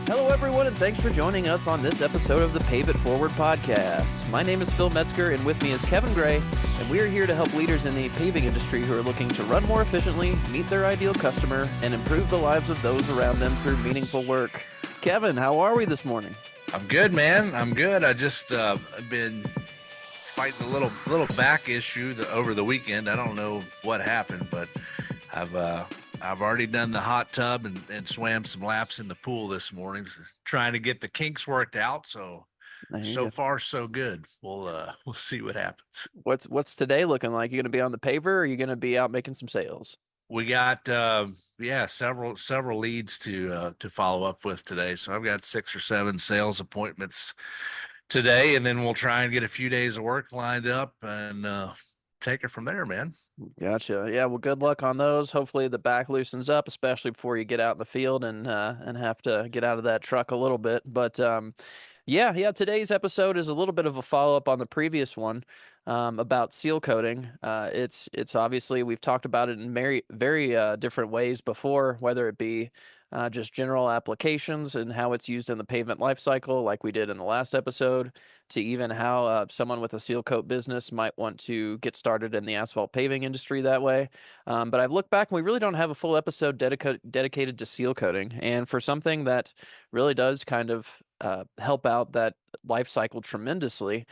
Hello, everyone, and thanks for joining us on this episode of the Pave It Forward podcast. My name is Phil Metzger, and with me is Kevin Gray, and we are here to help leaders in the paving industry who are looking to run more efficiently, meet their ideal customer, and improve the lives of those around them through meaningful work. Kevin, how are we this morning? I'm good, man. I'm good. I just been fighting a little back issue over the weekend. I don't know what happened, but I've uh, I've already done the hot tub and swam some laps in the pool this morning, trying to get the kinks worked out. So There you so go. far so good. We'll see what happens. What's today looking like? You going to be on the paver, or are you going to be out making some sales? We got several leads to follow up with today. So I've got 6 or 7 sales appointments today, and then we'll try and get a few days of work lined up and take it from there, man. Gotcha. Yeah, well, good luck on those. Hopefully the back loosens up, especially before you get out in the field and have to get out of that truck a little bit. But yeah, today's episode is a little bit of a follow-up on the previous one about seal coating. It's obviously we've talked about it in very different ways before, whether it be just general applications and how it's used in the pavement life cycle, like we did in the last episode, to even how someone with a seal coat business might want to get started in the asphalt paving industry that way. But I've looked back and we really don't have a full episode dedicated to seal coating. And for something that really does kind of help out that life cycle tremendously,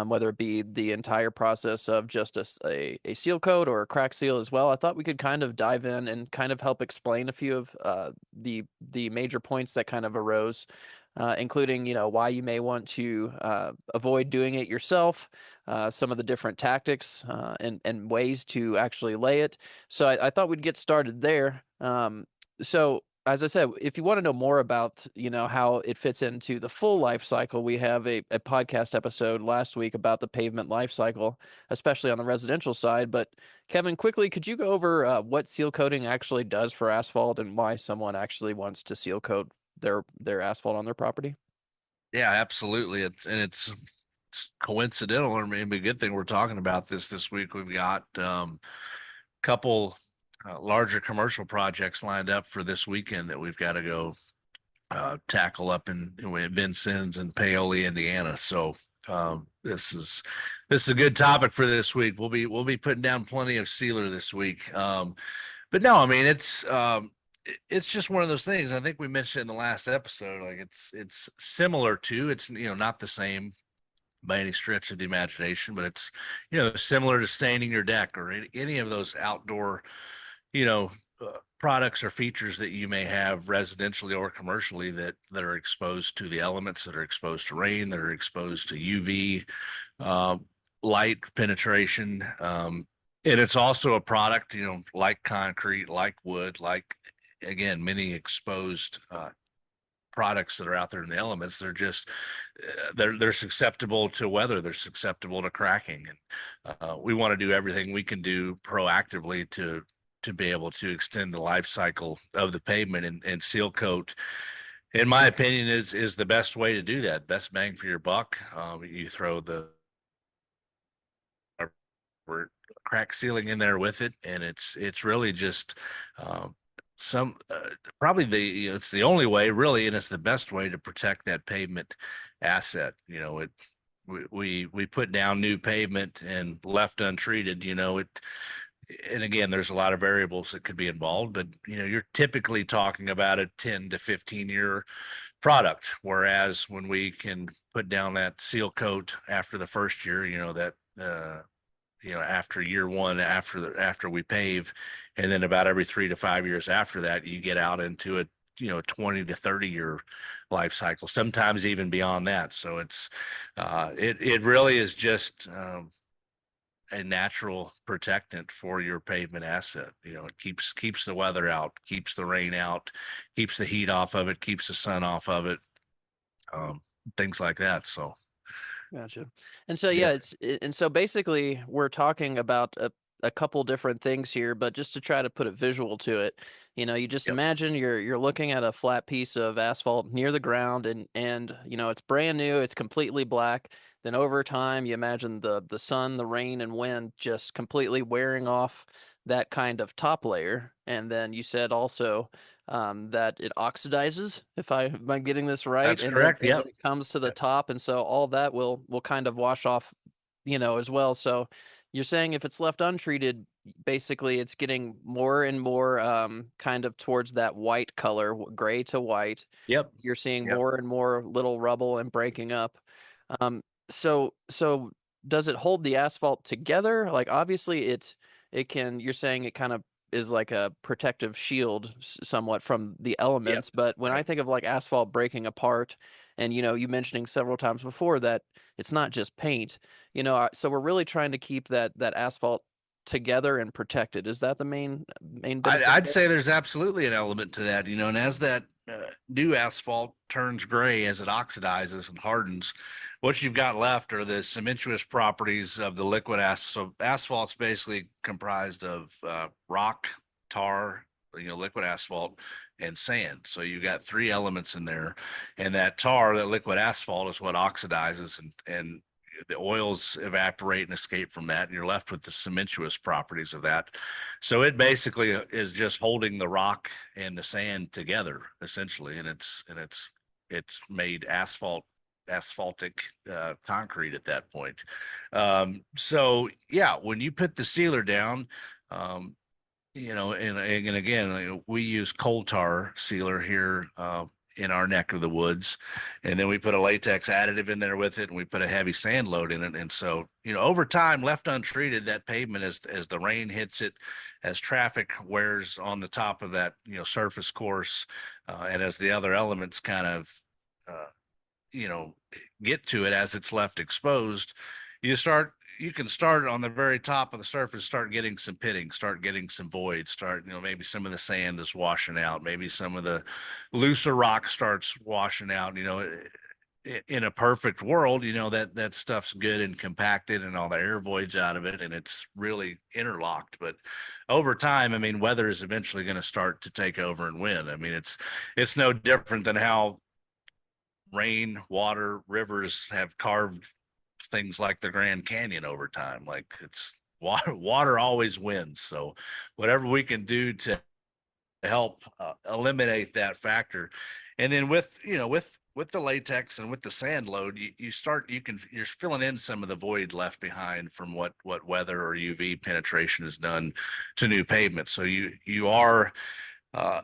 whether it be the entire process of just a seal coat or a crack seal as well. I thought we could kind of dive in and kind of help explain a few of the major points that kind of arose, including why you may want to avoid doing it yourself, some of the different tactics and ways to actually lay it. So I thought we'd get started there. So as I said, if you want to know more about, how it fits into the full life cycle, we have a podcast episode last week about the pavement life cycle, especially on the residential side. But Kevin, quickly, could you go over what seal coating actually does for asphalt and why someone actually wants to seal coat their asphalt on their property? Yeah, absolutely. It's coincidental, or maybe a good thing we're talking about this week. We've got couple larger commercial projects lined up for this weekend that we've got to go tackle up in Vincennes and Paoli, Indiana. So this is a good topic for this week. We'll be putting down plenty of sealer this week. But no, I mean it's just one of those things. I think we mentioned in the last episode, like it's similar to it's not the same by any stretch of the imagination, but it's similar to staining your deck or any of those outdoor you know products or features that you may have residentially or commercially that are exposed to the elements, that are exposed to rain, that are exposed to UV uh, light penetration. And it's also a product, like concrete, like wood, like again many exposed products that are out there in the elements. They're just they're susceptible to weather, they're susceptible to cracking, and we want to do everything we can do proactively to be able to extend the life cycle of the pavement, and seal coat, in my opinion, is the best way to do that. Best bang for your buck. You throw the crack sealing in there with it, and it's really just some probably it's the only way really, and it's the best way to protect that pavement asset. We put down new pavement and left untreated, it, and again, there's a lot of variables that could be involved, but you're typically talking about a 10 to 15 year product. Whereas when we can put down that seal coat after the first year, that after year one, after we pave, and then about every 3 to 5 years after that, you get out into a 20 to 30 year life cycle, sometimes even beyond that. So it really is just a natural protectant for your pavement asset. It keeps the weather out, keeps the rain out, keeps the heat off of it, keeps the sun off of it, um, things like that. So Gotcha. And so yeah. yeah, and so basically we're talking about a couple different things here, but just to try to put a visual to it, you just Yep. imagine you're looking at a flat piece of asphalt near the ground, and it's brand new, it's completely black. Then over time, you imagine the sun, the rain, and wind just completely wearing off that kind of top layer. And then you said also that it oxidizes, if am I getting this right? That's And then correct. and when Yep. it comes to the Yep. top, and so all that will kind of wash off, as well. So you're saying if it's left untreated, basically it's getting more and more kind of towards that white color, gray to white. Yep. You're seeing Yep. more and more little rubble and breaking up. So does it hold the asphalt together? Like obviously it can, you're saying it kind of is like a protective shield somewhat from the Yep. elements, but when I Yep. think of like asphalt breaking apart and you mentioning several times before that it's not just paint, so we're really trying to keep that asphalt together and protected. Is that the main benefit I'd there? say there's absolutely an element to that, and as that new asphalt turns gray as it oxidizes and hardens, what you've got left are the cementitious properties of the liquid asphalt. So asphalt's basically comprised of rock, tar, liquid asphalt, and sand. So you got three elements in there, and that tar, that liquid asphalt, is what oxidizes and the oils evaporate and escape from that, and you're left with the cementitious properties of that. So it basically is just holding the rock and the sand together, essentially, and it's made asphaltic concrete at that point. So yeah, when you put the sealer down, um, and again, we use coal tar sealer here in our neck of the woods, and then we put a latex additive in there with it, and we put a heavy sand load in it. And so, over time, left untreated, that pavement, as the rain hits it, as traffic wears on the top of that, surface course, and as the other elements kind of, uh, you know, get to it as it's left exposed, you can start on the very top of the surface, start getting some pitting, start getting some voids, maybe some of the sand is washing out, maybe some of the looser rock starts washing out. In a perfect world, that stuff's good and compacted and all the air voids out of it, and it's really interlocked. But over time, I mean, weather is eventually going to start to take over and win. I mean, it's no different than how rain, water, rivers have carved things like the Grand Canyon over time. Like it's water always wins. So whatever we can do to help eliminate that factor, and then with the latex and with the sand load, you're filling in some of the void left behind from what weather or UV penetration has done to new pavement. So you are uh,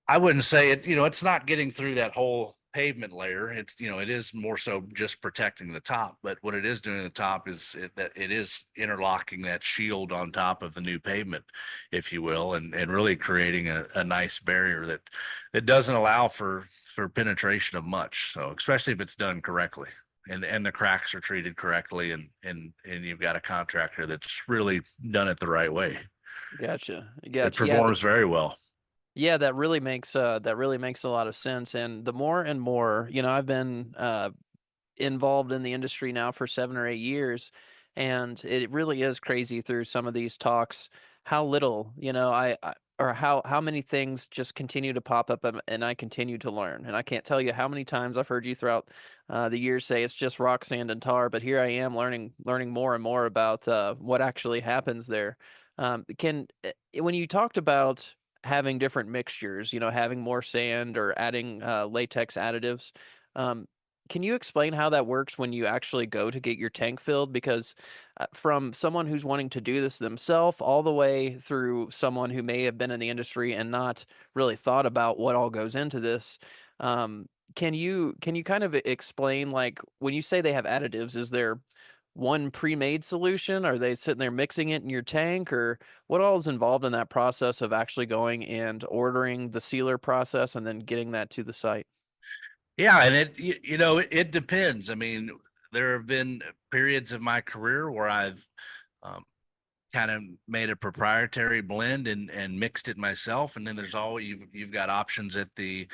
I wouldn't say it, it's not getting through that whole pavement layer. It is more so just protecting the top. But what it is doing at the top is that it is interlocking that shield on top of the new pavement, if you will, and really creating a nice barrier that doesn't allow for penetration of much. So especially if it's done correctly. And the cracks are treated correctly, and you've got a contractor that's really done it the right way. Gotcha. It Gotcha. Yeah, performs very well. yeah, that really makes a lot of sense. And the more and more, I've been involved in the industry now for 7 or 8 years, and it really is crazy through some of these talks how little, I or how many things just continue to pop up, and I continue to learn. And I can't tell you how many times I've heard you throughout the years say it's just rock, sand, and tar, but here I am learning more and more about what actually happens there. When you talked about having different mixtures, having more sand or adding latex additives. Um, can you explain how that works when you actually go to get your tank filled? Because from someone who's wanting to do this themselves, all the way through someone who may have been in the industry and not really thought about what all goes into this, um, can you kind of explain, like, when you say they have additives, is there one pre-made solution? Are they sitting there mixing it in your tank, or what all is involved in that process of actually going and ordering the sealer process and then getting that to the site? Yeah, and it depends. I mean, there have been periods of my career where I've um, kind of made a proprietary blend and mixed it myself, and then there's always you've got options at the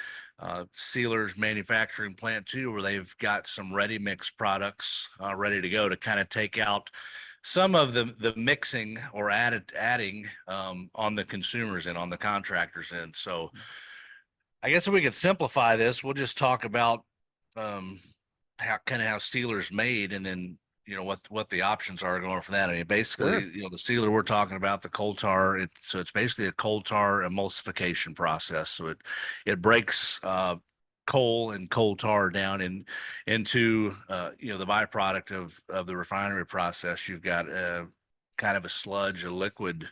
sealers manufacturing plant too, where they've got some ready mix products ready to go to kind of take out some of the mixing or adding on the consumers and on the contractors end. So I guess if we could simplify this, we'll just talk about um, how sealers made, and then what the options are going for that. I mean, basically, Sure. the sealer we're talking about, the coal tar, it's basically a coal tar emulsification process. So it breaks coal and coal tar down into the byproduct of the refinery process. You've got kind of a sludge, a liquid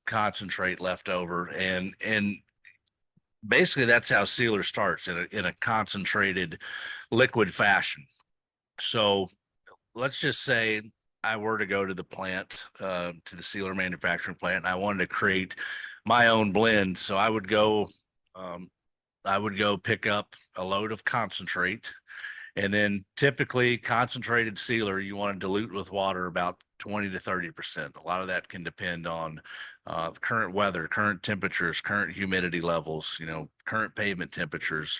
concentrate left over, and basically that's how sealer starts in a concentrated liquid fashion. So let's just say I were to go to the plant, to the sealer manufacturing plant, and I wanted to create my own blend. So um, I would go pick up a load of concentrate, and then typically concentrated sealer, you want to dilute with water about 20 to 30%. A lot of that can depend on current weather, current temperatures, current humidity levels, current pavement temperatures.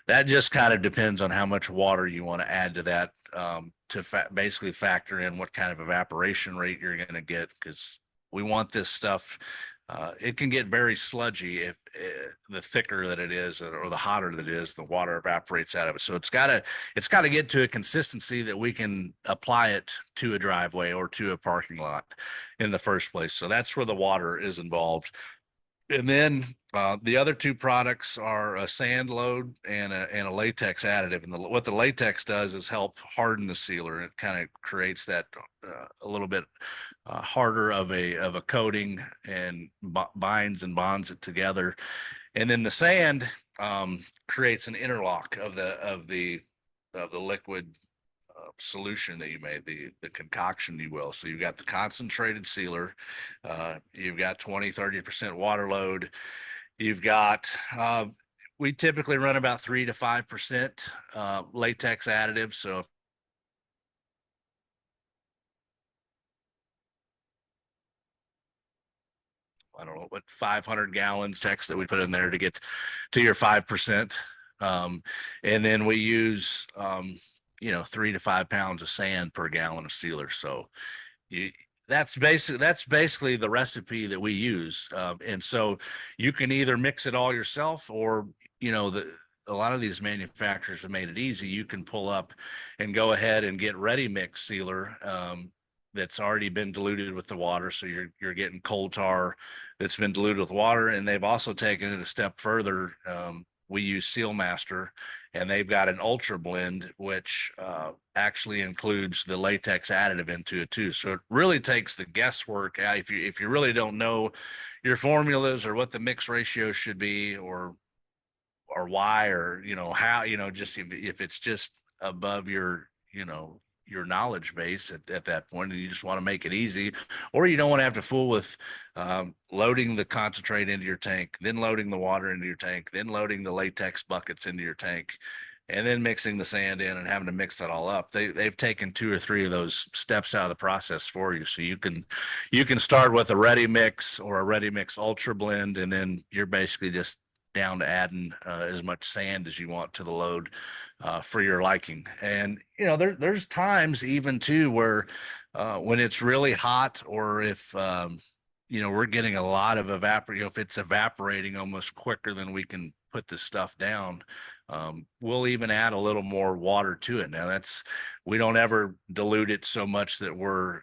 That just kind of depends on how much water you want to add to that, to basically factor in what kind of evaporation rate you're going to get, because we want this stuff. It can get very sludgy if the thicker that it is, or the hotter that it is, the water evaporates out of it. So it's got to get to a consistency that we can apply it to a driveway or to a parking lot in the first place. So that's where the water is involved. And then the other two products are a sand load and a latex additive. And what the latex does is help harden the sealer. It kind of creates that a little bit harder of a coating, and binds and bonds it together. And then the sand creates an interlock of the liquid solution that you made, the concoction, you will. So you've got the concentrated sealer, you've got 20-30% water load, you've got we typically run about 3 to 5% latex additive. So if I don't know what 500 gallons text that we put in there to get to your 5%. And then we use 3 to 5 pounds of sand per gallon of sealer. So you, that's basically the recipe that we use. And so you can either mix it all yourself, or a lot of these manufacturers have made it easy. You can pull up and go ahead and get ready mix sealer, that's already been diluted with the water. So you're getting coal tar that's been diluted with water, and they've also taken it a step further. We use Sealmaster, and they've got an ultra blend, which actually includes the latex additive into it too. So it really takes the guesswork out. If you really don't know your formulas, or what the mix ratio should be, or why, or how, just if it's just above your knowledge base at that point, and you just want to make it easy, or you don't want to have to fool with loading the concentrate into your tank, then loading the water into your tank, then loading the latex buckets into your tank, and then mixing the sand in and having to mix that all up. They've taken 2 or 3 of those steps out of the process for you. So you can start with a ready mix or a ready mix ultra blend, and then you're basically just down to adding as much sand as you want to the load for your liking. And there's times even too where when it's really hot, or if we're getting a lot of if it's evaporating almost quicker than we can put this stuff down, we'll even add a little more water to it. Now we don't ever dilute it so much that we're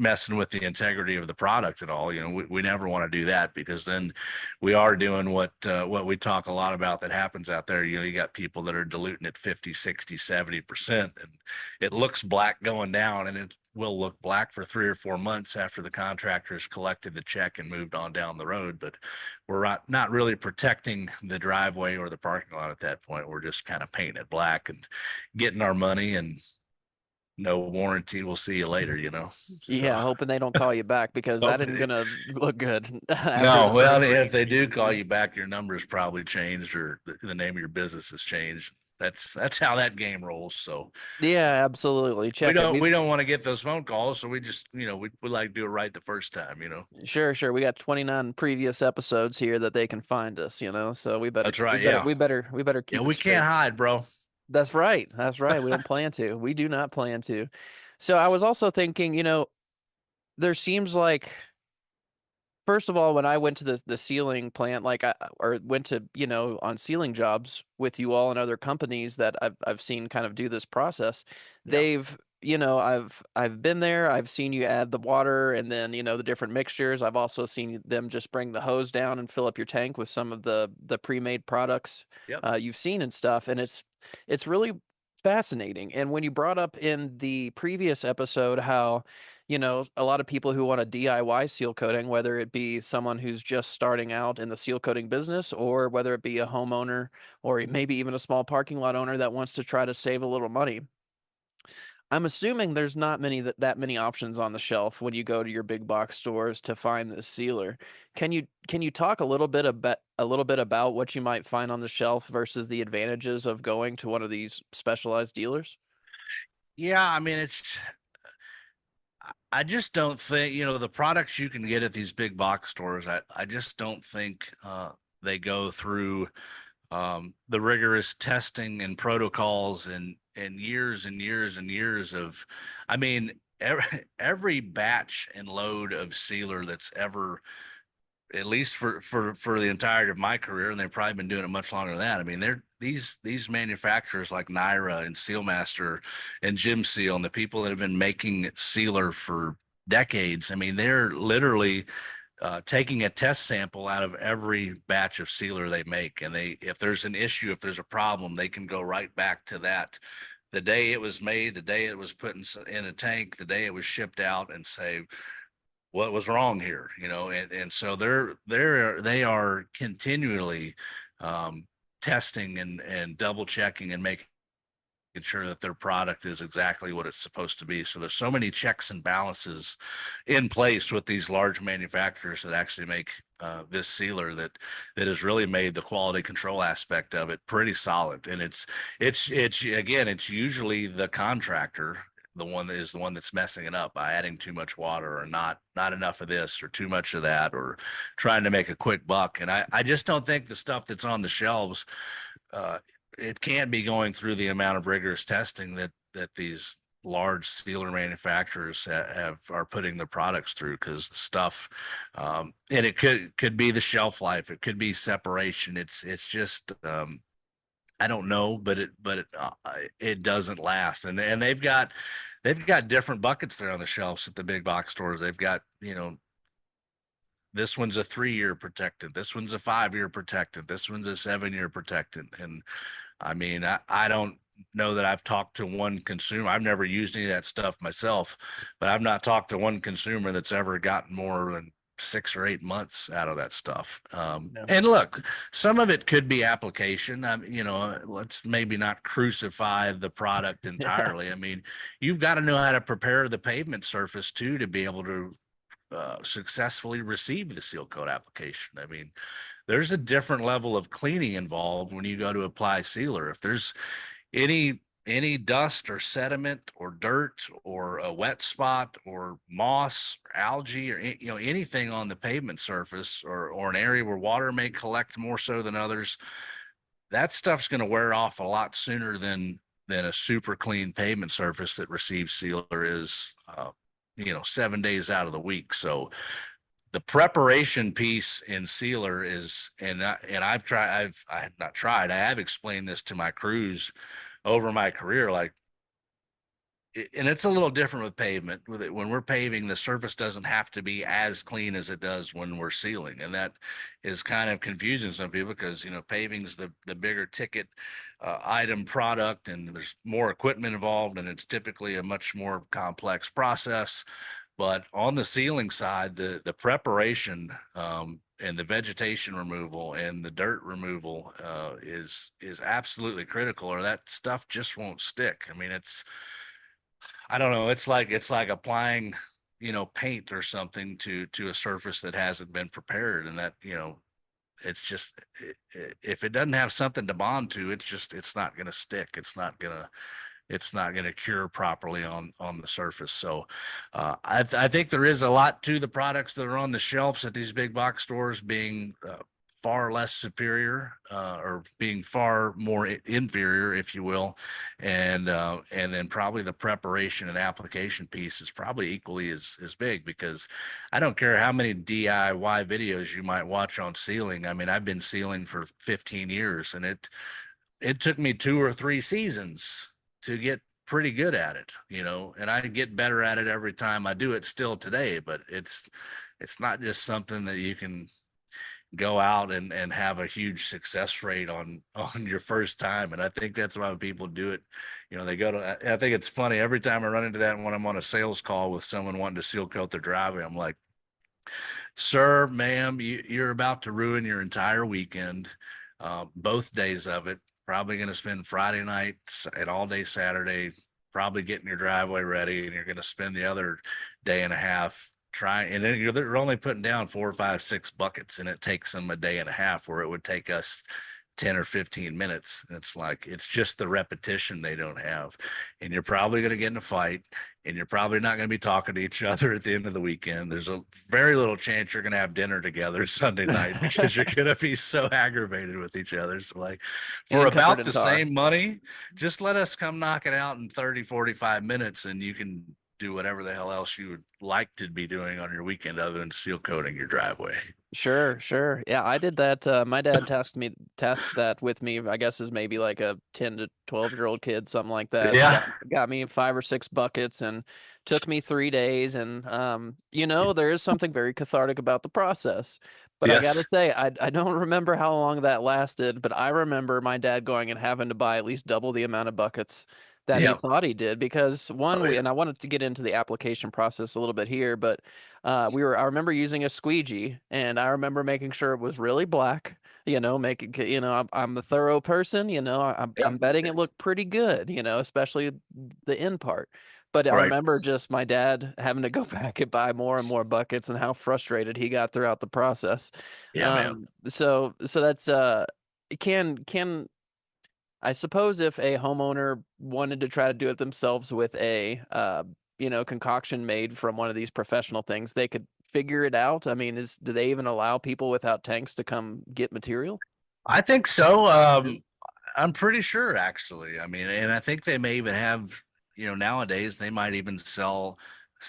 messing with the integrity of the product at all. We never want to do that, because then we are doing what we talk a lot about that happens out there. You got people that are diluting at 50, 60, 70%, and it looks black going down, and it will look black for 3 or 4 months after the contractor has collected the check and moved on down the road. But we're not really protecting the driveway or the parking lot at that point. We're just kind of painting it black and getting our money, and no warranty. We'll see you later. Yeah, So hoping they don't call you back, because that isn't okay. gonna look good after No, the well, first. if they do call you back, your number's probably changed, or the name of your business has changed. That's how that game rolls. So Yeah, absolutely. we Check it. don't we don't want to get those phone calls. So we just we like to do it right the first time. Sure. We got 29 previous episodes here that they can find us. So we better That's we right. better Yeah. we better we better Yeah. keep it We can't straight. hide, bro. That's right. That's right. We don't plan to. We do not plan to. So I was also thinking, there seems like First of all, when I went to the sealing plant, like or went to, on sealing jobs with you all and other companies that I've seen kind of do this process, Yeah. they've, I've been there, I've seen you add the water and then, the different mixtures. I've also seen them just bring the hose down and fill up your tank with some of the pre-made products Yep. you've seen and stuff, and it's really fascinating. And when you brought up in the previous episode how a lot of people who want to DIY seal coating, whether it be someone who's just starting out in the seal coating business or whether it be a homeowner or maybe even a small parking lot owner that wants to try to save a little money. I'm assuming there's not that many options on the shelf when you go to your big box stores to find this sealer. Can you talk a little bit about what you might find on the shelf versus the advantages of going to one of these specialized dealers? Yeah, I mean, I just don't think, the products you can get at these big box stores, I just don't think they go through the rigorous testing and protocols and years and years and years of, I mean, every batch and load of sealer that's ever, at least for the entirety of my career, and they've probably been doing it much longer than that. I mean, they're these manufacturers like Naira and Sealmaster and Jim Seal and the people that have been making sealer for decades. I mean, they're literally taking a test sample out of every batch of sealer they make, and if there's an issue, if there's a problem, they can go right back to that, the day it was made, the day it was put in a tank, the day it was shipped out, and say what was wrong here, and so they are continually um, testing and double checking and making sure that their product is exactly what it's supposed to be. So there's so many checks and balances in place with these large manufacturers that actually make this sealer that has really made the quality control aspect of it pretty solid. And it's again, it's usually the contractor, the one that's messing it up by adding too much water or not enough of this or too much of that, or trying to make a quick buck. And I just don't think the stuff that's on the shelves, uh, it can't be going through the amount of rigorous testing that these large sealer manufacturers are putting their products through, because the stuff, and it could be the shelf life, it could be separation, it's just I don't know, it doesn't last. And they've got different buckets there on the shelves at the big box stores. They've got, this one's a 3-year protectant, this one's a 5-year protectant, this one's a 7-year protectant. And I mean, I don't know that I've talked to one consumer. I've never used any of that stuff myself, but I've not talked to one consumer that's ever gotten more than 6 or 8 months out of that stuff. No. And look, some of it could be application. Let's maybe not crucify the product Yeah. entirely. I mean, you've got to know how to prepare the pavement surface too, to be able to successfully receive the seal coat application. I mean, there's a different level of cleaning involved when you go to apply sealer. If there's any dust or sediment or dirt or a wet spot or moss or algae or anything on the pavement surface, or an area where water may collect more so than others, that stuff's going to wear off a lot sooner than a super clean pavement surface that receives sealer is 7 days out of the week. So the preparation piece in sealer is, and I have not tried, I have explained this to my crews over my career, like, and it's a little different with pavement. With it, when we're paving, the surface doesn't have to be as clean as it does when we're sealing, and that is kind of confusing some people, because paving's the bigger ticket item product, and there's more equipment involved, and it's typically a much more complex process. But on the sealing side, the preparation and the vegetation removal and the dirt removal is absolutely critical, or that stuff just won't stick. I mean, I don't know, it's like applying paint or something to a surface that hasn't been prepared, and that it's just, if it doesn't have something to bond to, it's not going to stick. It's not going to cure properly on the surface. So I think there is a lot to the products that are on the shelves at these big box stores being far less superior, or being far more inferior, if you will, and then probably the preparation and application piece is probably equally as big, because I don't care how many DIY videos you might watch on sealing. I mean, I've been sealing for 15 years, and it took me 2 or 3 seasons to get pretty good at it, and I get better at it every time I do it still today. But it's not just something that you can go out and have a huge success rate on on your first time. And I think that's why people do it. They go to, I think it's funny every time I run into that when I'm on a sales call with someone wanting to seal coat their driveway. I'm like, sir, ma'am, you're about to ruin your entire weekend, both days of it. Probably going to spend Friday night and all day Saturday, probably getting your driveway ready, and you're going to spend the other day and a half trying. And then they're only putting down 4, 5, 6 buckets, and it takes them a day and a half where it would take us 10 or 15 minutes. And it's like, it's just the repetition they don't have. And you're probably going to get in a fight, and you're probably not going to be talking to each other at the end of the weekend. There's a very little chance you're going to have dinner together Sunday night, because you're going to be so aggravated with each other. So, like, for And covered about in the tar. same money, just let us come knock it out in 30, 45 minutes, and you can do whatever the hell else you would like to be doing on your weekend other than seal coating your driveway. Sure, sure. Yeah, I did that. My dad tasked that with me, I guess as maybe like a 10 to 12-year-old kid, something like that. Yeah. Got me 5 or 6 buckets and took me 3 days. And there is something very cathartic about the process. But I gotta Yes. say, I don't remember how long that lasted, but I remember my dad going and having to buy at least double the amount of buckets that he Yeah. thought he did, because Oh, one, yeah. and I wanted to get into the application process a little bit here, but I remember using a squeegee, and I remember making sure it was really black, making, I'm a thorough person, Yeah. I'm betting it looked pretty good, especially the end part. But I Right. remember just my dad having to go back and buy more and more buckets, and how frustrated he got throughout the process. Yeah, man. So that's it can I suppose if a homeowner wanted to try to do it themselves with a concoction made from one of these professional things, they could figure it out. I mean, do they even allow people without tanks to come get material? I think so. I'm pretty sure, actually. I mean, and I think they may even have, nowadays they might even sell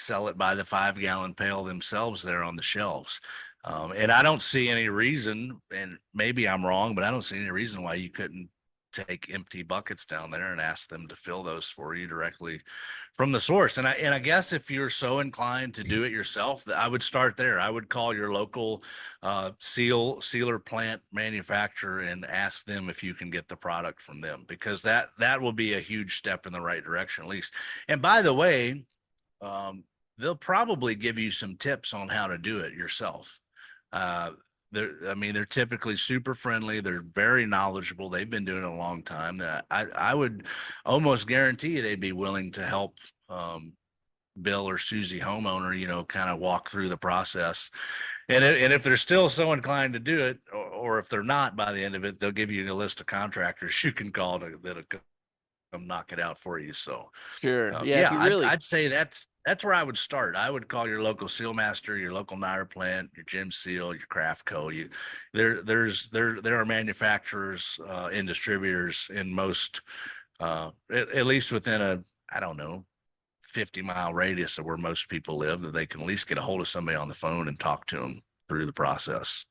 it by the 5 gallon pail themselves there on the shelves. And I don't see any reason, and maybe I'm wrong, but I don't see any reason why you couldn't take empty buckets down there and ask them to fill those for you directly from the source. And I guess if you're so inclined to do it yourself, I would start there. I would call your local sealer plant manufacturer and ask them if you can get the product from them, because that will be a huge step in the right direction, at least. And by the way, they'll probably give you some tips on how to do it yourself. Uh, I mean, they're typically super friendly. They're very knowledgeable. They've been doing it a long time. I would almost guarantee they'd be willing to help um, Bill or Susie homeowner, kind of walk through the process. And if they're still so inclined to do it, or if they're not by the end of it, they'll give you a list of contractors you can call that'll come knock it out for you. So, Sure. Yeah, if yeah, you really I'd say that's where I would start. I would call your local seal master, your local Naira plant, your Gem Seal, your Craft Co. There are manufacturers and distributors in most, at least within a, I don't know, 50-mile radius of where most people live, that they can at least get a hold of somebody on the phone and talk to them through the process.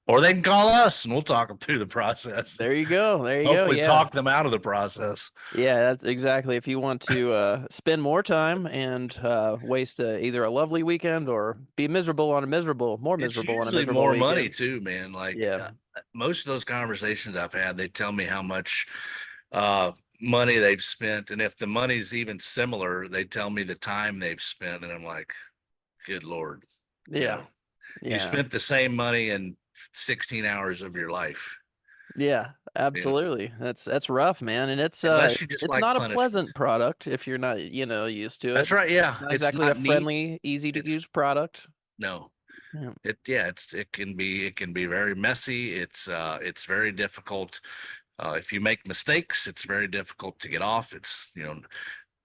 Or they can call us and we'll talk them through the process. There you go. There you go. Hopefully Yeah. talk them out of the process. Yeah, that's exactly. If you want to spend more time and waste either a lovely weekend or be more It's miserable on a usually miserable more money weekend. too, man. Like, Yeah. most of those conversations I've had, they tell me how much uh, money they've spent, and if the money's even similar, they tell me the time they've spent, and I'm like, good Lord, you Yeah. know, you Yeah. spent the same money in 16 hours of your life. Yeah, You know, absolutely. That's rough, man. And it's unless you just it's like not a punishment. pleasant product if you're not, used to it. That's right. Yeah, Not it's exactly a not neat. friendly, easy to It's use product. no. Yeah. It can be very messy. It's very difficult. If you make mistakes, it's very difficult to get off. It's, you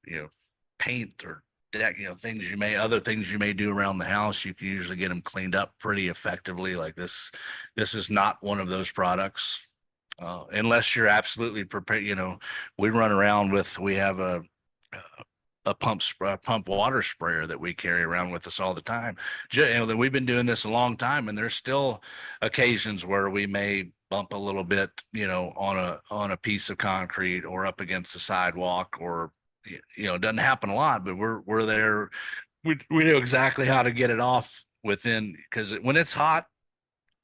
know, paint or deck, other things you may do around the house, you can usually get them cleaned up pretty effectively. Like this is not one of those products. Unless you're absolutely prepared, we run around with, we have a pump water sprayer that we carry around with us all the time. That we've been doing this a long time, and there's still occasions where we may bump a little bit, on a piece of concrete or up against the sidewalk, or it doesn't happen a lot, but we're there. We know exactly how to get it off within, because when it's hot,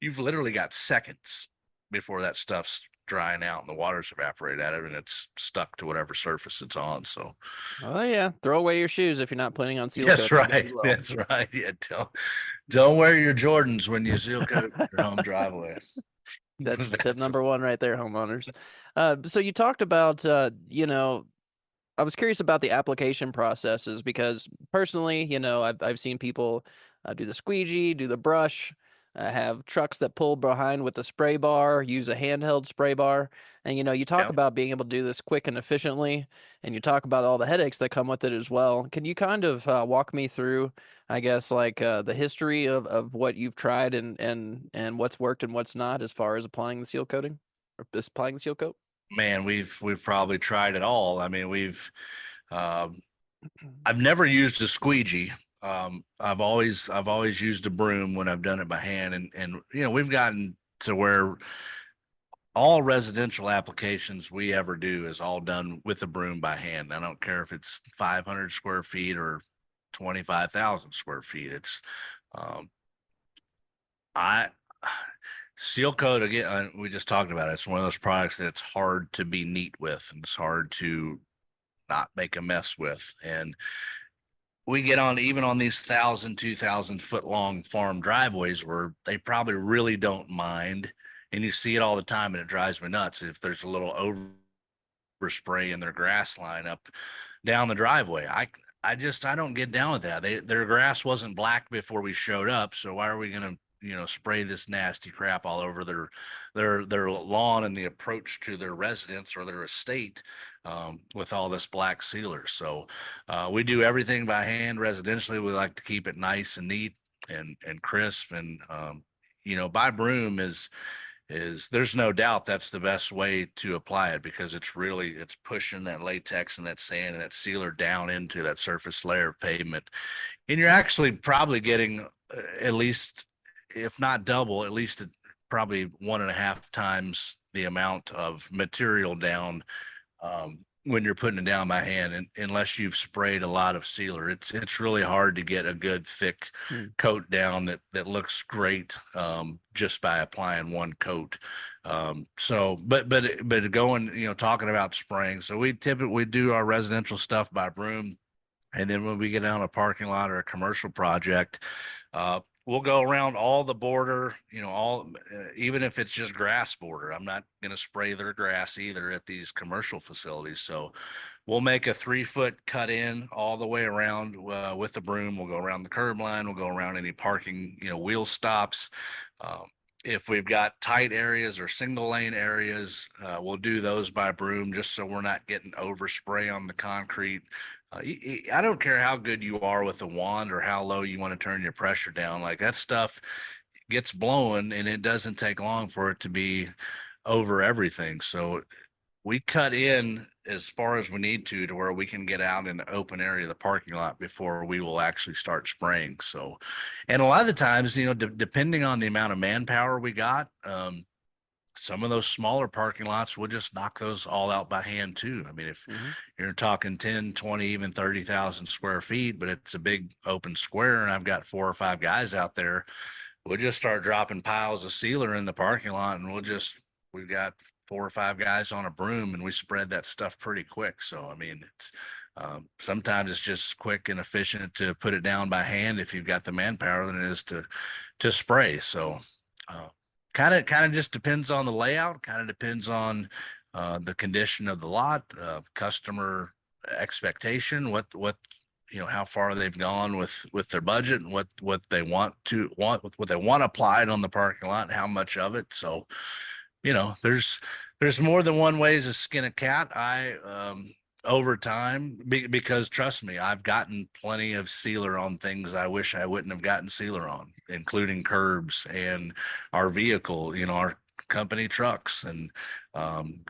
you've literally got seconds before that stuff's drying out and the water's evaporated out of it and it's stuck to whatever surface it's on. So Oh yeah, throw away your shoes if you're not planning on seal that's coating again as right. well. That's right. Yeah. Don't wear your Jordans when you seal coat your home driveway. That's tip That's number one right there, homeowners. So you talked about, I was curious about the application processes because personally, I've seen people do the squeegee, do the brush, have trucks that pull behind with the spray bar, use a handheld spray bar, and you talk yeah. about being able to do this quick and efficiently, and you talk about all the headaches that come with it as well. Can you kind of walk me through, I guess, like the history of what you've tried and what's worked and what's not as far as applying the seal coating or applying the seal coat? Man, we've probably tried it all. I mean, um, I've never used a squeegee. I've always used a broom when I've done it by hand, and we've gotten to where all residential applications we ever do is all done with a broom by hand. I don't care if it's 500 square feet or 25,000 square feet. It's um, I Seal coat again. We just talked about it. It's one of those products that it's hard to be neat with, and it's hard to not make a mess with. And we get on even on these 1,000, 2,000 foot long farm driveways where they probably really don't mind, and you see it all the time, and it drives me nuts if there's a little overspray in their grass line up down the driveway. I don't get down with that. Their grass wasn't black before we showed up, so why are we gonna spray this nasty crap all over their lawn and the approach to their residence or their estate, with all this black sealer? So we do everything by hand residentially. We like to keep it nice and neat and crisp, and by broom is there's no doubt that's the best way to apply it, because it's pushing that latex and that sand and that sealer down into that surface layer of pavement, and you're actually probably getting at least, if not double, at least probably 1.5 times the amount of material down, when you're putting it down by hand, and unless you've sprayed a lot of sealer, it's really hard to get a good thick Hmm. coat down that looks great, just by applying one coat. But going, talking about spraying, so we do our residential stuff by broom, and then when we get down a parking lot or a commercial project, we'll go around all the border, even if it's just grass border. I'm not going to spray their grass either at these commercial facilities. So we'll make a 3 foot cut in all the way around, with the broom. We'll go around the curb line. We'll go around any parking, wheel stops. Um, if we've got tight areas or single lane areas, we'll do those by broom, just so we're not getting overspray on the concrete. I don't care how good you are with a wand or how low you want to turn your pressure down. Like, that stuff gets blowing, and it doesn't take long for it to be over everything. So we cut in as far as we need to where we can get out in the open area of the parking lot before we will actually start spraying. So, and a lot of the times, depending on the amount of manpower we got, some of those smaller parking lots, we'll just knock those all out by hand too. I mean, if Hmm. you're talking 10, 20, even 30,000 square feet, but it's a big open square and I've got 4 or 5 guys out there, we'll just start dropping piles of sealer in the parking lot, and we've got 4 or 5 guys on a broom, and we spread that stuff pretty quick. So, I mean, sometimes it's just quick and efficient to put it down by hand if you've got the manpower than it is to spray. So, uh, kind of just depends on the layout, kind of depends on the condition of the lot, customer expectation, what how far they've gone with their budget, and what they what they want applied on the parking lot, and how much of it. So, there's more than one ways to skin a cat. over time, because trust me, I've gotten plenty of sealer on things I wish I wouldn't have gotten sealer on, including curbs and our vehicle, our company trucks and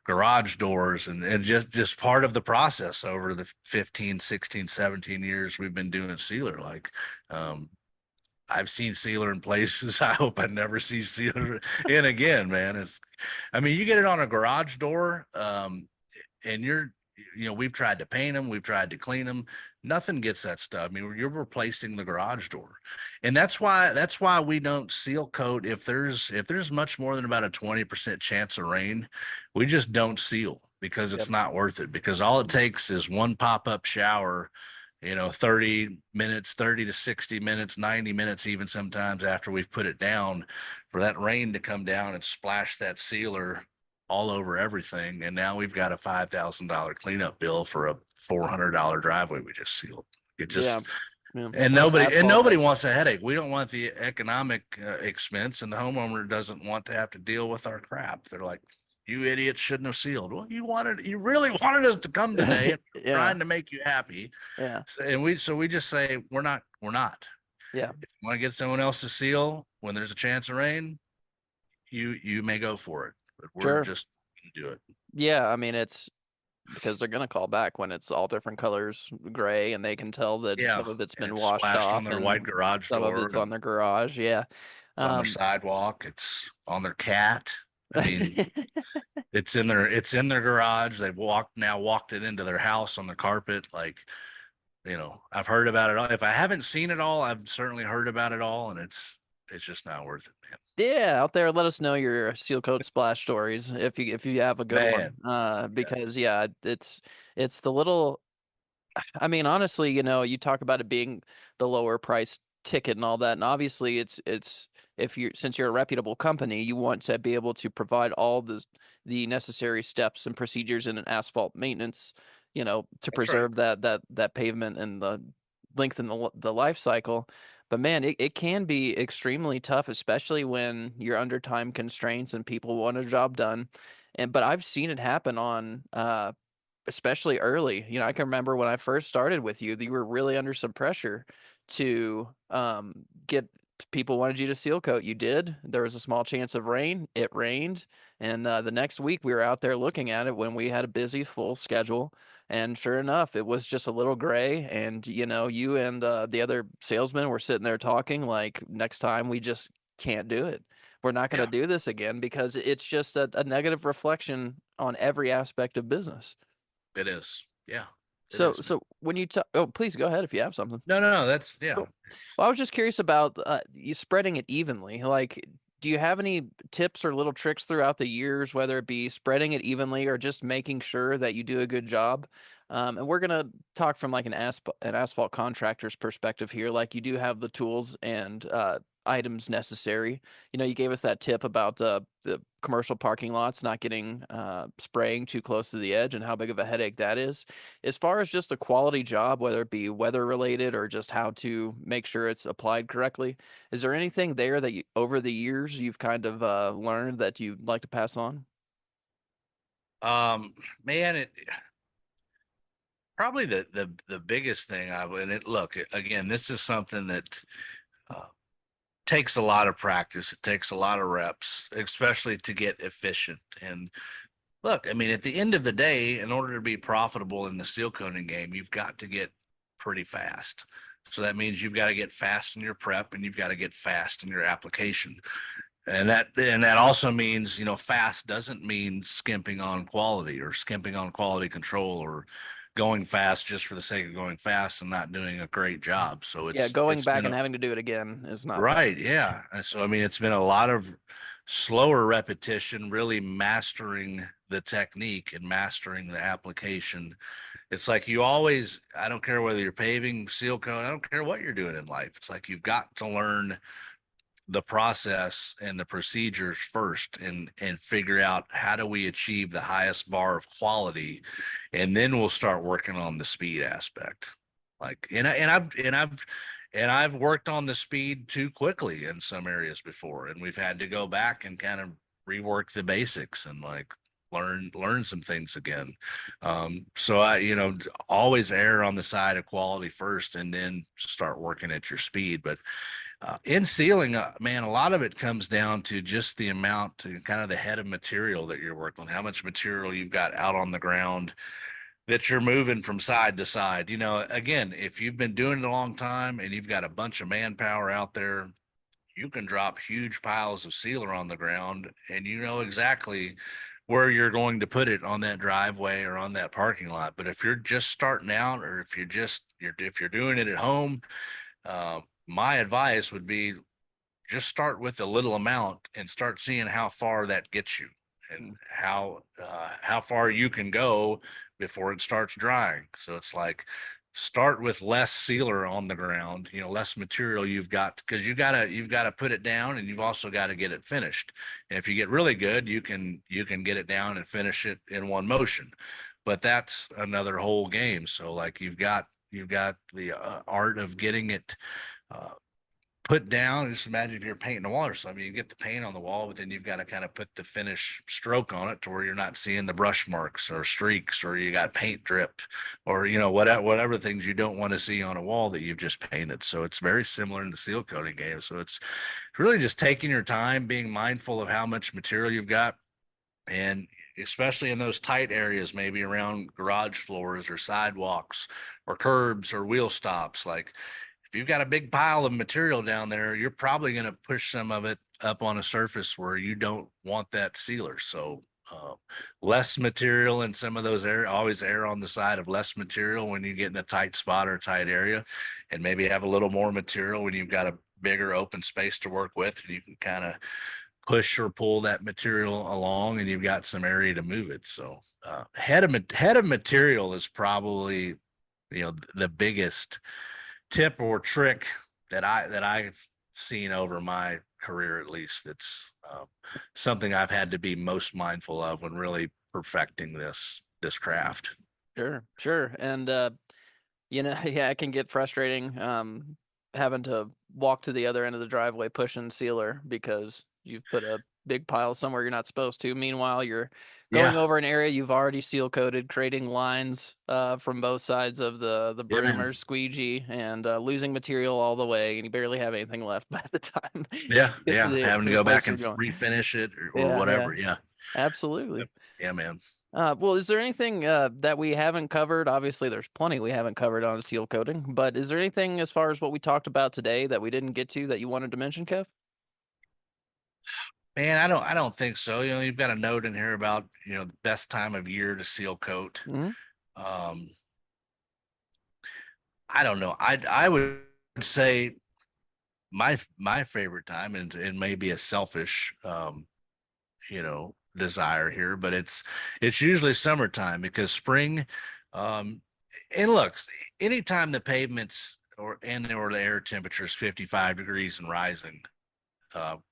garage doors, and just part of the process over the 15, 16, 17 years we've been doing sealer. Like, I've seen sealer in places I hope I never see sealer in again, man. I mean, you get it on a garage door, and we've tried to paint them, we've tried to clean them. Nothing gets that stuff. I mean, you're replacing the garage door, and that's why we don't seal coat if there's much more than about a 20% chance of rain. We just don't seal because it's Yep. not worth it. Because all it takes is one pop up shower, 30 minutes, 30 to 60 minutes, 90 minutes, even sometimes after we've put it down, for that rain to come down and splash that sealer all over everything. And now we've got a $5,000 cleanup bill for a $400 driveway we just sealed. It Yeah. just, Yeah. and Plus asphalt nobody has. wants a headache. We don't want the economic expense, and the homeowner doesn't want to have to deal with our crap. They're like, you idiots shouldn't have sealed. Well, you really wanted us to come today and Yeah. trying to make you happy. Yeah. So we just say, we're not. Yeah. If you want to get someone else to seal when there's a chance of rain, you may go for it, but we're Sure. just going to do it. Yeah. I mean, it's because they're gonna call back when it's all different colors, gray, and they can tell that Yeah, some of it's and been it's washed splashed on off their white and garage some of door, it's on and their garage. Yeah. on their Um, sidewalk. It's on their cat. I mean, it's in their garage. They've walked it into their house on the carpet. Like, I've heard about it all. If I haven't seen it all, I've certainly heard about it all, and it's just not worth it, man. yeah, out there, let us know your seal coat splash stories if you have a good one. Man, Because yes, yeah, it's the little. I mean, honestly, you talk about it being the lower price ticket and all that, and obviously it's if you since you're a reputable company, you want to be able to provide all the necessary steps and procedures in an asphalt maintenance, to that's right. preserve that pavement and the lengthen the life cycle. But man, it can be extremely tough, especially when you're under time constraints and people want a job done. But I've seen it happen on especially early. I can remember when I first started with you, you were really under some pressure to get people wanted you to seal coat. You did. There was a small chance of rain. It rained, and the next week we were out there looking at it when we had a busy full schedule. And sure enough, it was just a little gray. And you and the other salesman were sitting there talking like, next time we just can't do it. We're not going to Yeah, do this again because it's just a negative reflection on every aspect of business. it is. Yeah, it So, is, man. so when you talk, oh, please go ahead if you have something. No, no, no. That's yeah. Cool. Well, I was just curious about you spreading it evenly. Like, do you have any tips or little tricks throughout the years, whether it be spreading it evenly or just making sure that you do a good job? And we're gonna talk from like an asphalt contractor's perspective here. Like, you do have the tools and items necessary. You gave us that tip about the commercial parking lots not getting spraying too close to the edge and how big of a headache that is. As far as just a quality job, whether it be weather related or just how to make sure it's applied correctly, is there anything there that over the years you've kind of learned that you'd like to pass on? Man, it probably the biggest thing I would, and it look again. This is something that uh, takes a lot of practice. It takes a lot of reps, especially to get efficient. And look, I mean, at the end of the day, in order to be profitable in the seal coating game, you've got to get pretty fast. So that means you've got to get fast in your prep, and you've got to get fast in your application. And that also means, fast doesn't mean skimping on quality or skimping on quality control or going fast just for the sake of going fast and not doing a great job. So Yeah, it's going it's back been and having to do it again is not fast. right, yeah. And so I mean, it's been a lot of slower repetition, really mastering the technique and mastering the application. It's like I don't care whether you're paving, seal coat, I don't care what you're doing in life. It's like you've got to learn the process and the procedures first, and figure out how do we achieve the highest bar of quality, and then we'll start working on the speed aspect. Like, and I've worked on the speed too quickly in some areas before, and we've had to go back and kind of rework the basics. And like, learn some things again. So I, always err on the side of quality first, and then start working at your speed. But in sealing, man, a lot of it comes down to just the amount, kind of the head of material that you're working on, how much material you've got out on the ground that you're moving from side to side. Again, if you've been doing it a long time and you've got a bunch of manpower out there, you can drop huge piles of sealer on the ground and you know exactly where you're going to put it on that driveway or on that parking lot. But if you're just starting out, or if you're doing it at home, my advice would be just start with a little amount and start seeing how far that gets you, and how far you can go before it starts drying. So it's like, start with less sealer on the ground, less material you've got, because you've got to put it down, and you've also got to get it finished. And if you get really good, you can get it down and finish it in one motion. But that's another whole game. So like, you've got the art of getting it uh, put down. Just imagine if you're painting the wall or something, you get the paint on the wall, but then you've got to kind of put the finish stroke on it to where you're not seeing the brush marks or streaks, or you got paint drip, or whatever things you don't want to see on a wall that you've just painted. So it's very similar in the seal coating game. So it's really just taking your time, being mindful of how much material you've got, and especially in those tight areas, maybe around garage floors or sidewalks or curbs or wheel stops. Like, if you've got a big pile of material down there, you're probably going to push some of it up on a surface where you don't want that sealer. So less material in some of those areas, always err on the side of less material when you get in a tight spot or a tight area, and maybe have a little more material when you've got a bigger open space to work with, and you can kind of push or pull that material along, and you've got some area to move it. So head of material is probably the biggest tip or trick that I've seen over my career, at least. It's something I've had to be most mindful of when really perfecting this craft. Sure, sure. And yeah, it can get frustrating having to walk to the other end of the driveway pushing sealer because you've put a big pile somewhere you're not supposed to. Meanwhile, you're going Yeah, over an area you've already seal coated, creating lines from both sides of the yeah, broom man. or squeegee, and losing material all the way, and you barely have anything left by the time Yeah, you get yeah. Having to to the go place back you're and going. refinish it, or Yeah, yeah, whatever. Yeah. absolutely. Yep. Yeah, man. Well, is there anything that we haven't covered? Obviously, there's plenty we haven't covered on seal coating, but is there anything as far as what we talked about today that we didn't get to that you wanted to mention, Kev? Man, I don't think so. You've got a note in here about, the best time of year to seal coat. Hmm. Um, I don't know. I would say my favorite time, and maybe a selfish desire here, but it's usually summertime, because spring, um and look, anytime the pavements or the air temperature is 55 degrees and rising,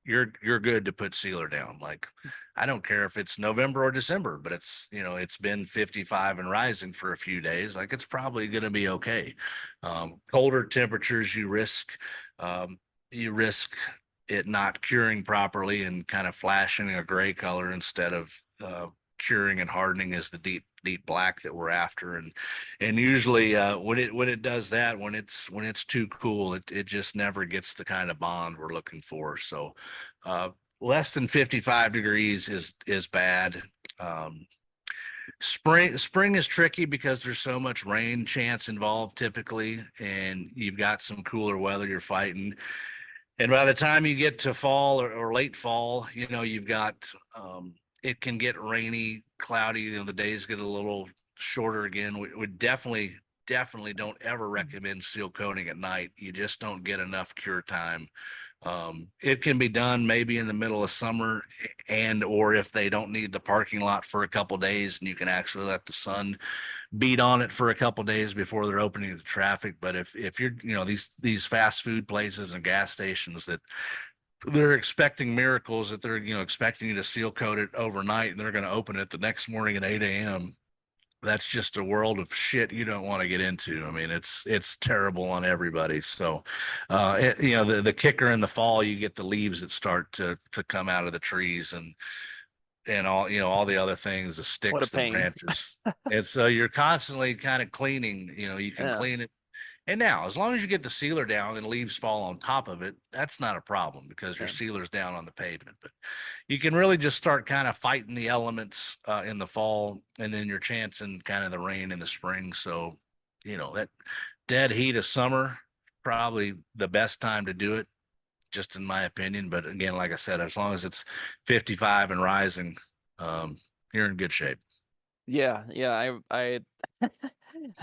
you're good to put sealer down. Like, I don't care if it's November or December, but it's been 55 and rising for a few days. Like, it's probably going to be okay. Colder temperatures, um, you risk it not curing properly and kind of flashing a gray color instead of curing and hardening as the deep black that we're after. And usually when it does that, when it's too cool, it just never gets the kind of bond we're looking for. So uh less than 55 degrees is bad. Spring is tricky because there's so much rain chance involved typically, and you've got some cooler weather you're fighting. And by the time you get to fall, or late fall, you've got, it can get rainy, cloudy. The days get a little shorter again. We definitely don't ever recommend seal coating at night. You just don't get enough cure time. It can be done maybe in the middle of summer, or if they don't need the parking lot for a couple days, and you can actually let the sun beat on it for a couple days before they're opening the traffic. But if you're, these fast food places and gas stations that they're expecting miracles, that they're, expecting you to seal coat it overnight, and they're going to open it the next morning at 8 a.m., that's just a world of shit you don't want to get into. I mean, it's terrible on everybody. So the kicker in the fall, you get the leaves that start to come out of the trees, and and all the other things, the What a sticks, the pain. branches. And so you're constantly kind of cleaning, you can Yeah. clean it. And now, as long as you get the sealer down and leaves fall on top of it, that's not a problem because your Yeah. sealer's down on the pavement. But you can really just start kind of fighting the elements in the fall, and then you're chancing kind of the rain in the spring. So, that dead heat of summer, probably the best time to do it, just in my opinion. But again, like I said, as long as it's 55 and rising, you're in good shape. Yeah, yeah. I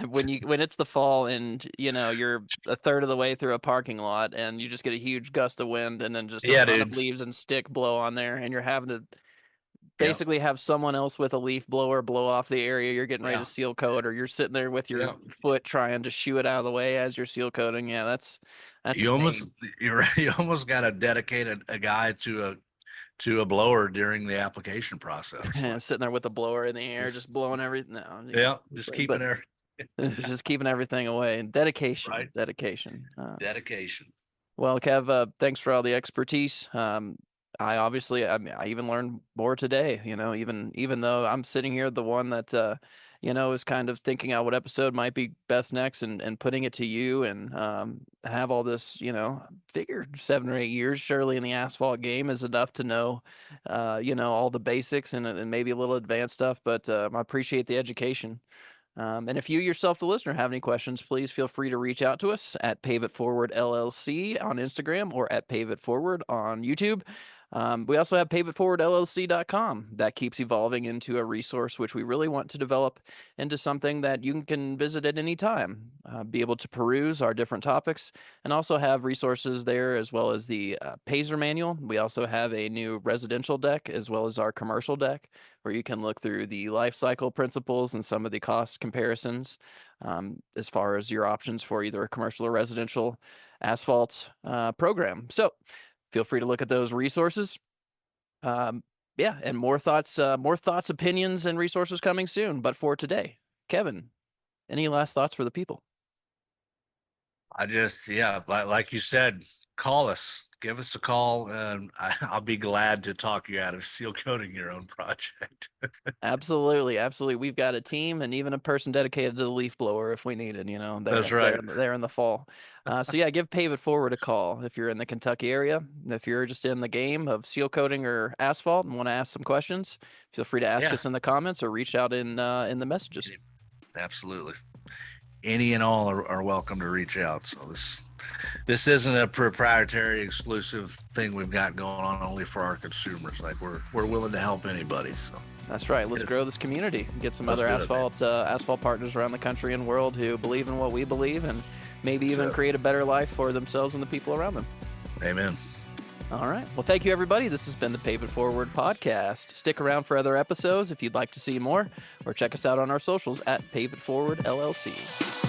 when it's the fall and you're a third of the way through a parking lot and you just get a huge gust of wind and then just a Yeah, ton of dude. leaves and stick blow on there and you're having to Yeah. basically have someone else with a leaf blower blow off the area you're getting ready to Yeah. seal coat, or you're sitting there with your Yeah. foot trying to shoo it out of the way as you're seal coating. Yeah, that's a You almost pain. you almost got to dedicate a guy to a blower during the application process. Like, Sitting there with the blower in the air, just just blowing everything. No, yeah, just but keeping her just keeping everything away. Dedication, right. dedication. Dedication. Well, Kev, thanks for all the expertise. I obviously, I mean, I even learned more today. Even though I'm sitting here, the one that is kind of thinking out what episode might be best next, and putting it to you, and have all this. Figure 7 or 8 years surely in the asphalt game is enough to know, all the basics and maybe a little advanced stuff. But I appreciate the education. And if you yourself, the listener, have any questions, please feel free to reach out to us at Pave It Forward LLC on Instagram or at Pave It Forward on YouTube. We also have paveitforwardllc.com. That keeps evolving into a resource which we really want to develop into something that you can visit at any time, be able to peruse our different topics, and also have resources there as well as the Pazer manual. We also have a new residential deck as well as our commercial deck, where you can look through the life cycle principles and some of the cost comparisons, as far as your options for either a commercial or residential asphalt program. So feel free to look at those resources. Yeah, and more thoughts, opinions, and resources coming soon. But for today, Kevin, any last thoughts for the people? Yeah, like you said, call us, give us a call, and I'll be glad to talk you out of seal coating your own project. Absolutely, absolutely. We've got a team and even a person dedicated to the leaf blower if we needed, That's there, right. there in the fall. So yeah, give Pave It Forward a call if you're in the Kentucky area. If you're just in the game of seal coating or asphalt and want to ask some questions, feel free to ask Yeah, us in the comments or reach out in the messages. absolutely. Any and all are welcome to reach out. So this isn't a proprietary exclusive thing we've got going on only for our consumers. Like we're willing to help anybody. So That's right. Let's yes, grow this community. Get some let's other do it, man. asphalt partners around the country and world who believe in what we believe and maybe even So, create a better life for themselves and the people around them. amen. All right. Well, thank you, everybody. This has been the Pave It Forward podcast. Stick around for other episodes if you'd like to see more, or check us out on our socials at Pave It Forward LLC.